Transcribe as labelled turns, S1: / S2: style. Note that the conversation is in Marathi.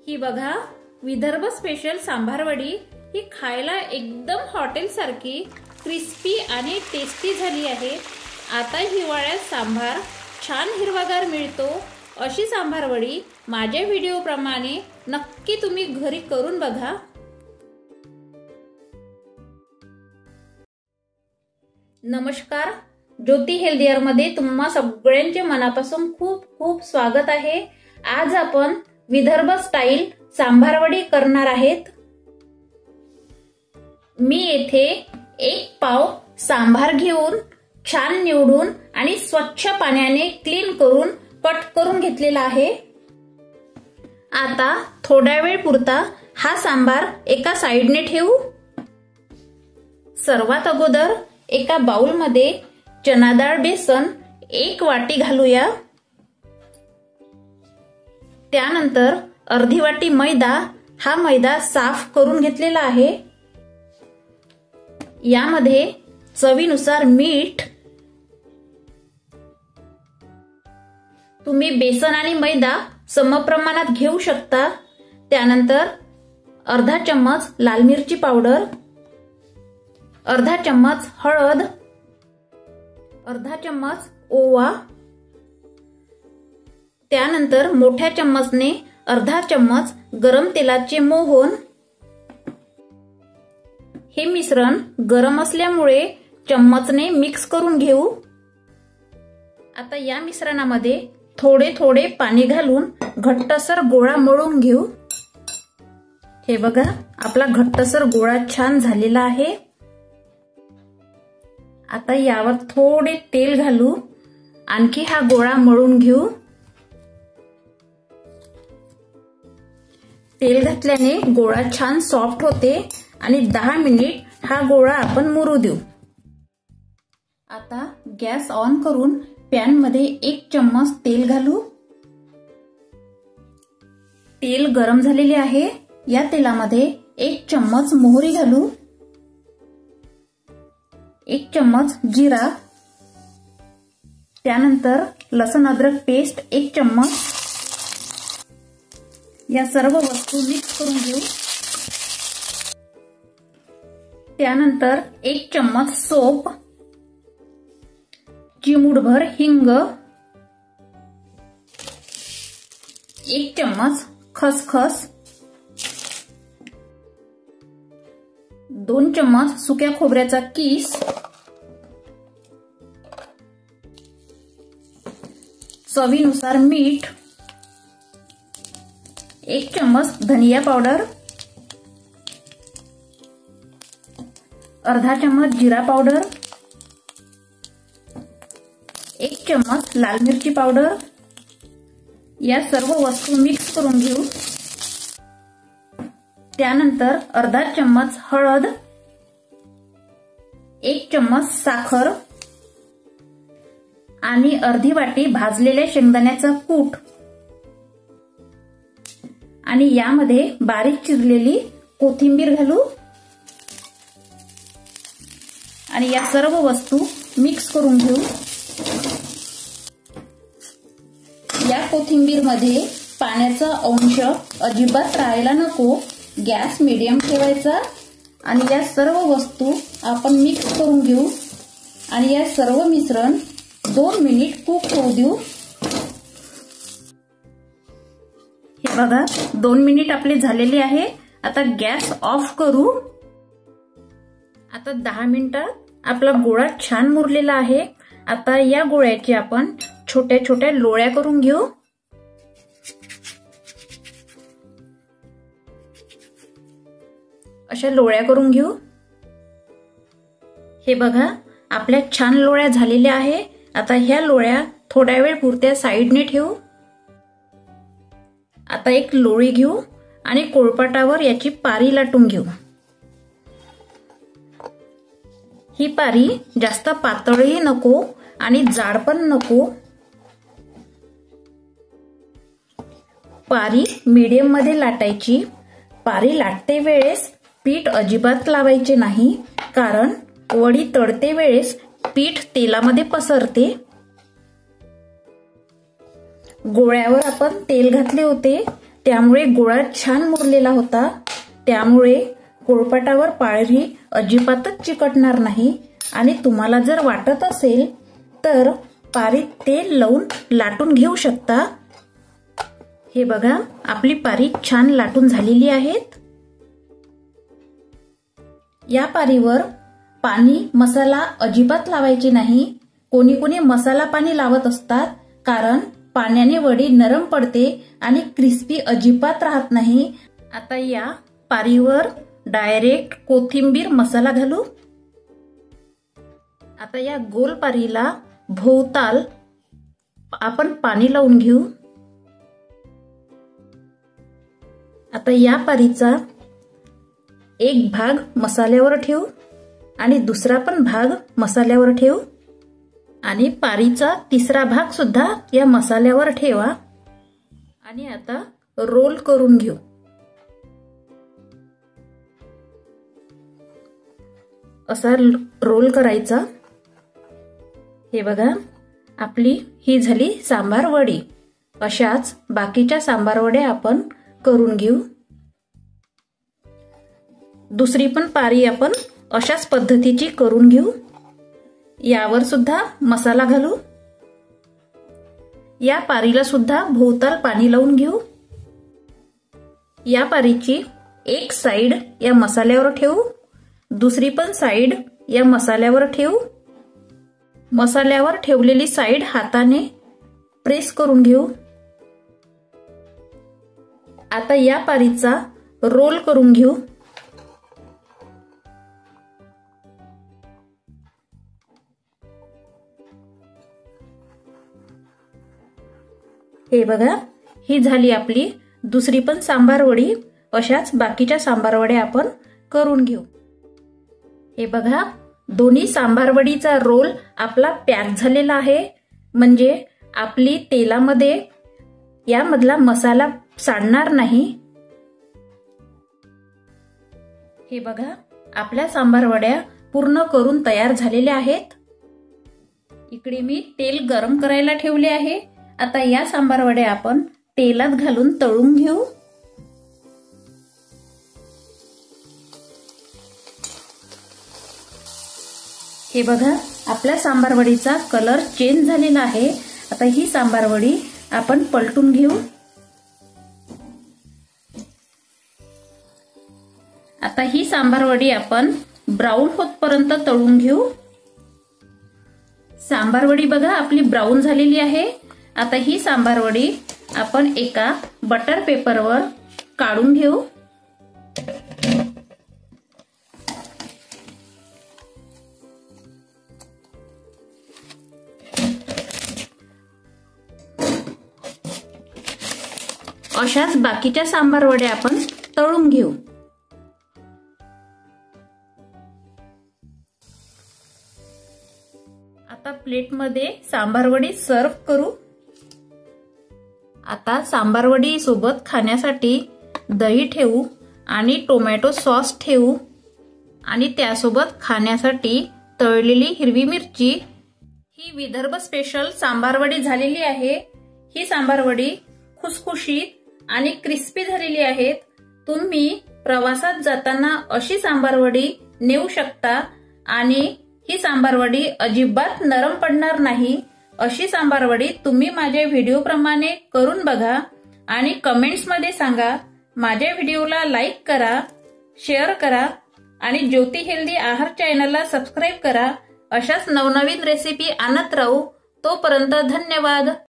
S1: ही बघा विदर्भ स्पेशल सांभार वडी। ही खायला एकदम हॉटेल सारखी क्रिस्पी आणि टेस्टी झाली आहे। आता हिवाळ्यात सांभार छान हिरवागार मिळतो अशी सांभार वडी माझ्या व्हिडिओ प्रमाणे नक्की तुम्ही घरी करून बघा। नमस्कार, ज्योती हेल्दियर मध्ये तुम्हा सगळ्यांचे मनापासून खूप खूप स्वागत आहे। आज आपण विदर्भ स्टाईल सांभार वडी करणार आहेत। मी येथे 1 पाव सांभार घेऊन छान निवडून आणि स्वच्छ पाण्याने क्लीन करून कट करून घेतलेला आहे। आता थोड्या वेळ पुरता हा सांभार एका साइडने ठेवू। सर्वात अगोदर एका बाउल मध्ये चना डाळ बेसन 1 वाटी घालूया। त्यानंतर अर्धी वाटी मैदा, हा मैदा साफ करून घेतलेला आहे। यामध्ये चवीनुसार मीठ, तुम्ही बेसन आणि मैदा समप्रमाणात घेऊ शकता। त्यानंतर अर्धा चम्मच लाल मिरची पावडर, अर्धा चम्मच हळद, अर्धा चम्मच ओवा, त्यानंतर मोठ्या चम्मचने अर्धा चम्मच गरम तेलाचे मोहन। हे मिश्रण गरम असल्यामुळे चम्मचने मिक्स करून घेऊ। आता या मिश्रणामध्ये थोडे थोडे पाणी घालून घट्टसर गोळा मळून घेऊ। हे बघा आपला घट्टसर गोळा छान झालेला आहे। आता यावर थोडे तेल घालू, आणखी हा गोळा मळून घेऊ। तेल घातल्याने गोळा छान सॉफ्ट होते आणि 10 मिनिट हा गोळा आपण मुरू देऊ। आता गॅस ऑन करून पॅन मध्ये 1 चम्मच तेल घालू। तेल गरम झालेले आहे। या तेलामध्ये 1 चम्मच मोहरी घालू, 1 चम्मच जिरा, त्यानंतर लसूण अद्रक पेस्ट 1 चम्मच। या सर्व वस्तू मिक्स करून घेऊ। त्यानंतर 1 चम्मच सोप, चिमूटभर हिंग, 1 चम्मच खसखस, 2 चम्मच सुक्या खोबऱ्याचा कीस, चवीनुसार मीठ, 1 चम्मच धनिया पावडर, अर्धा चम्मच जीरा पावडर, 1 चम्मच लाल मिरची पावडर। या सर्व वस्तू मिक्स करून घेऊ। त्यानंतर अर्धा चम्मच हळद, 1 चम्मच साखर आणि अर्धी वाटी भाजलेल्या शेंगदाण्याचा कूट आणि यामध्ये बारीक चिरलेली कोथिंबीर घालू आणि या सर्व वस्तू मिक्स करून घेऊ। या कोथिंबीर मध्ये पाण्याचा अंश अजिबात राहायला नको। गॅस मीडियम ठेवायचा आणि या सर्व वस्तू आपण मिक्स करून घेऊ आणि या सर्व मिश्रण 2 मिनिट कुक होऊ देऊ। हे बघा 2 मिनिट आपले झालेले आहे। आता गॅस ऑफ करू। आता 10 मिनिटात आपला गोळा छान मुरलेला आहे। आता या गोळ्याची आपण छोट्या छोट्या लोळ्या करून घेऊ। अशा लोळ्या करून घेऊ। हे बघा आपल्या छान लोळ्या झालेल्या आहे। आता ह्या लोळ्या थोड्या वेळ पुरत्या साइडने ठेवू। आता एक लोळी घेऊ आणि पोळपाटावर याची पारी लाटून घेऊ। ही पारी जास्त पातळही नको आणि जाड पण नको। पारी मीडियम मध्ये लाटायची। पारी लाटते वेळेस पीठ अजिबात लावायचे नाही, कारण वडी तळते वेळेस पीठ तेलामध्ये पसरते। गोळ्यावर आपण तेल घातले होते, त्यामुळे गोळा छान मुरलेला होता. त्यामुळे पोळपाटावर पारी अजिबातच चिकटणार नाही. आणि तुम्हाला जर वाटत असेल तर पारीत तेल लावून लाटून घेऊ शकता. हे बघा, आपली पारी छान लाटून झालेली आहेत. या पारीवर पाणी मसाला अजिबात लावायचे नाही. कोणी कोणी मसाला पाणी लावत असतात, कारण पाण्याने वडी नरम पडते आणि क्रिस्पी अजिबात राहत नाही. आता या पारीवर डायरेक्ट कोथिंबीर मसाला घालू. आता या गोल पारीला भोवताल आपण पाणी लावून घेऊ. आता या पारीचा एक भाग मसाल्यावर ठेवू आणि दुसरा पण भाग मसाल्यावर ठेवू आणि पारीचा तिसरा भाग सुद्धा या मसाल्यावर ठेवा. आणि आता रोल करून घेऊ. असा रोल करायचा. हे बघा, आपली ही झाली सांबार वडी. अशाच बाकीच्या सांबार वड्या आपण करून घेऊ. दुसरी पण पारी आपण अशाच पद्धतीची करून घेऊ. यावर सुद्धा मसाला घालू. या पारीला सुद्धा भोवताल पाणी लावून घेऊ. या पारीची एक साइड या मसाल्यावर ठेवू, दुसरी पण साइड या मसाल्यावर ठेवू. मसाल्यावर ठेवलेली साइड हाताने प्रेस करून घेऊ. आता या पारीचा रोल करून घेऊ. हे बघा, ही झाली आपली दुसरी पण सांबार वडी. अशाच बाकीच्या सांबार वड्या आपण करून घेऊ. हे बघा, दोन्ही सांबार वडीचा रोल आपला पॅक झालेला आहे. म्हणजे आपली तेलामध्ये यामधला मसाला सांडणार नाही. हे बघा, आपल्या सांबार वड्या पूर्ण करून तयार झालेल्या आहेत. इकडे मी तेल गरम करायला ठेवले आहे. आता या सांबार वड्या आपण तेलात घालून तळून घेऊ. हे बघा, आपल्या सांबार वडीचा कलर चेंज झालेला आहे. आता ही सांबार वडी आपण पलटून घेऊ. आता ही सांबार वडी आपण ब्राऊन होतपर्यंत तळून घेऊ. सांबार वडी बघा, आपली ब्राऊन झालेली आहे. आता ही सांबार वडी आपण एका बटर पेपरवर काढून घेऊ. अशाच बाकीच्या सांबार वड्या आपण तळून घेऊ. आता प्लेटमध्ये सांबार वडी सर्व करू. आता सांबार वडी सोबत खाण्यासाठी दही ठेवू आणि टोमॅटो सॉस ठेवू आणि त्यासोबत खाण्यासाठी तळलेली हिरवी मिरची. ही विदर्भ स्पेशल सांबार वडी झालेली आहे. ही सांबार वडी खुसखुशीत आणि क्रिस्पी झालेली आहेत. तुम्ही प्रवासात जाताना अशी सांबार वडी नेऊ शकता आणि ही सांबार वडी अजिबात नरम पडणार नाही. अशी सांबार वडी तुम्ही माझ्या व्हिडिओ प्रमाणे करून बघा आणि कमेंट्स मध्ये सांगा. माझ्या व्हिडिओला लाईक करा, शेअर करा आणि ज्योती हेल्दी आहार चॅनलला सबस्क्राईब करा. अशाच नवनवीन रेसिपी आणत राहू. तोपर्यंत धन्यवाद.